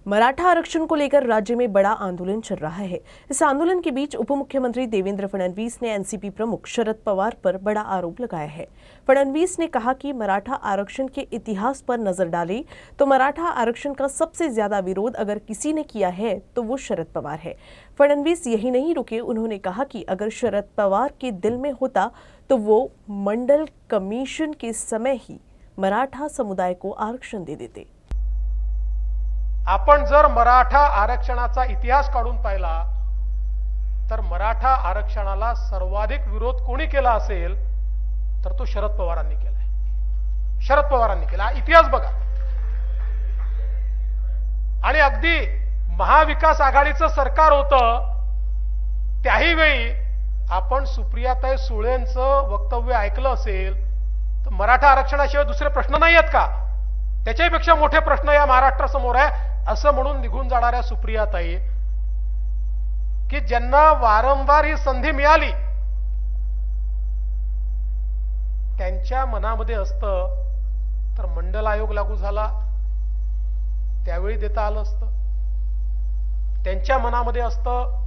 मराठा आरक्षण को लेकर राज्य में बड़ा आंदोलन चल रहा है। इस आंदोलन के बीच उप मुख्यमंत्री देवेंद्र फडणवीस ने एनसीपी प्रमुख शरद पवार पर बड़ा आरोप लगाया है। फडणवीस ने कहा कि मराठा आरक्षण के इतिहास पर नजर डालें तो मराठा आरक्षण का सबसे ज्यादा विरोध अगर किसी ने किया है तो वो शरद पवार है। फडणवीस यही नहीं रुके, उन्होंने कहा कि अगर शरद पवार के दिल में होता तो वो मंडल कमीशन के समय ही मराठा समुदाय को आरक्षण दे देते। आपण जर मराठा आरक्षणाचा इतिहास काढून पाहिला तर मराठा आरक्षणाला सर्वाधिक विरोध कोणी केला असेल तर तो शरद पवारांनी केलाय। शरद पवारांनी केला, इतिहास बघा। आणि अगदी महाविकास आघाडीचं सरकार होतं त्याही वेळी आपण सुप्रियाताई सुळेंचं वक्तव्य ऐकलं असेल तर मराठा आरक्षणाशिवाय दुसरे प्रश्न नाही आहेत का, त्याच्यापेक्षा मोठे प्रश्न या महाराष्ट्रासमोर आहे असं म्हणून निघून जाणाऱ्या सुप्रियाताई की ज्यांना वारंवार ही संधी मिळाली त्यांच्या मनामध्ये असतं तर मंडल आयोग लागू झाला त्यावेळी देता आलं असतं, त्यांच्या मनामध्ये असतं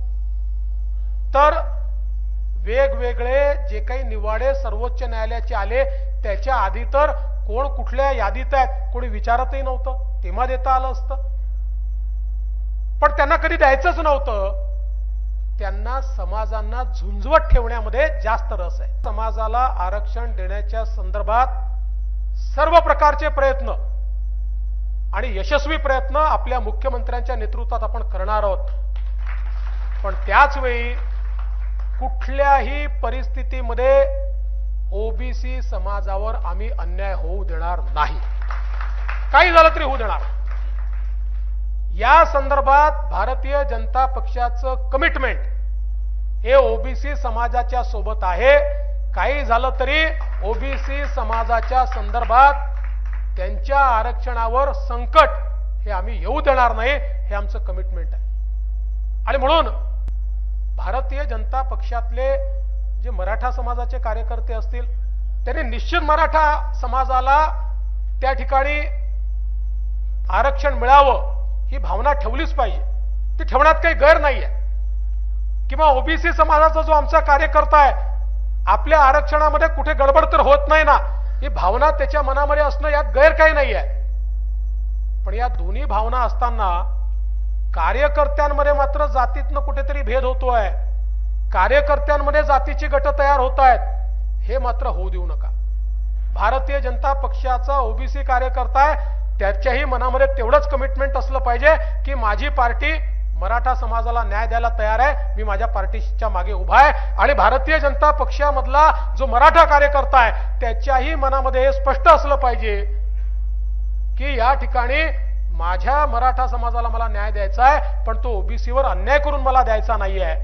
तर वेगवेगळे जे काही निवाडे सर्वोच्च न्यायालयाचे आले त्याच्या आधी तर कोण कुठल्या यादीत आहेत कोणी विचारतही नव्हतं, तेव्हा देता आलं असतं। पण त्यांना कधी द्यायचंच नव्हतं, त्यांना समाजांना झुंजवत ठेवण्यामध्ये जास्त रस आहे। समाजाला आरक्षण देण्याच्या संदर्भात सर्व प्रकारचे प्रयत्न आणि यशस्वी प्रयत्न आपल्या मुख्यमंत्र्यांच्या नेतृत्वात आपण करणार आहोत, पण त्याच वेळी कुठल्याही परिस्थितीमध्ये ओबीसी समाजावर आम्ही अन्याय होऊ देणार नाही, काही झालं तरी होऊ देणार। या संदर्भात भारतीय जनता पक्षाचं कमिटमेंट हे ओबीसी समाजाच्या सोबत आहे। काही झालं तरी ओबीसी समाजाच्या संदर्भात त्यांच्या आरक्षणावर संकट हे आम्ही येऊ देणार नाही, हे आमचं कमिटमेंट आहे। आणि म्हणून भारतीय जनता पक्षातले जे मराठा समाजाचे कार्यकर्ते असतील त्यांनी निश्चित मराठा समाजाला त्या ठिकाणी आरक्षण मिळावं ही भावना ठेवलीच पाहिजे, ती ठेवण्यात काही गैर नाहीये। किंवा ओबीसी समाजाचा जो आमचा कार्यकर्ता आहे आपल्या आरक्षणामध्ये कुठे गडबड तर होत नाही ना, ही भावना त्याच्या मनामध्ये असणं यात गैर काही नाहीये। पण या दोन्ही भावना असताना कार्यकर्त्यांमध्ये मात्र जातीतनं कुठेतरी भेद होतोय, कार्यकर्त्यांमध्ये जातीची गट तयार होत आहेत, हे मात्र होऊ देऊ नका। भारतीय जनता पक्षाचा ओबीसी कार्यकर्ता आहे त्याच्याही मनामध्ये तेवढंच कमिटमेंट असलं पाहिजे की माझी पार्टी मराठा समाजाला न्याय द्यायला तयार आहे, मी माझ्या पार्टीच्या मागे उभा आहे। आणि भारतीय जनता पक्षामधला जो मराठा कार्यकर्ता आहे त्याच्याही मनामध्ये हे स्पष्ट असलं पाहिजे की या ठिकाणी माझ्या मराठा समाजाला मला न्याय द्यायचा आहे, पण तो ओबीसीवर अन्याय करून मला द्यायचा नाहीये।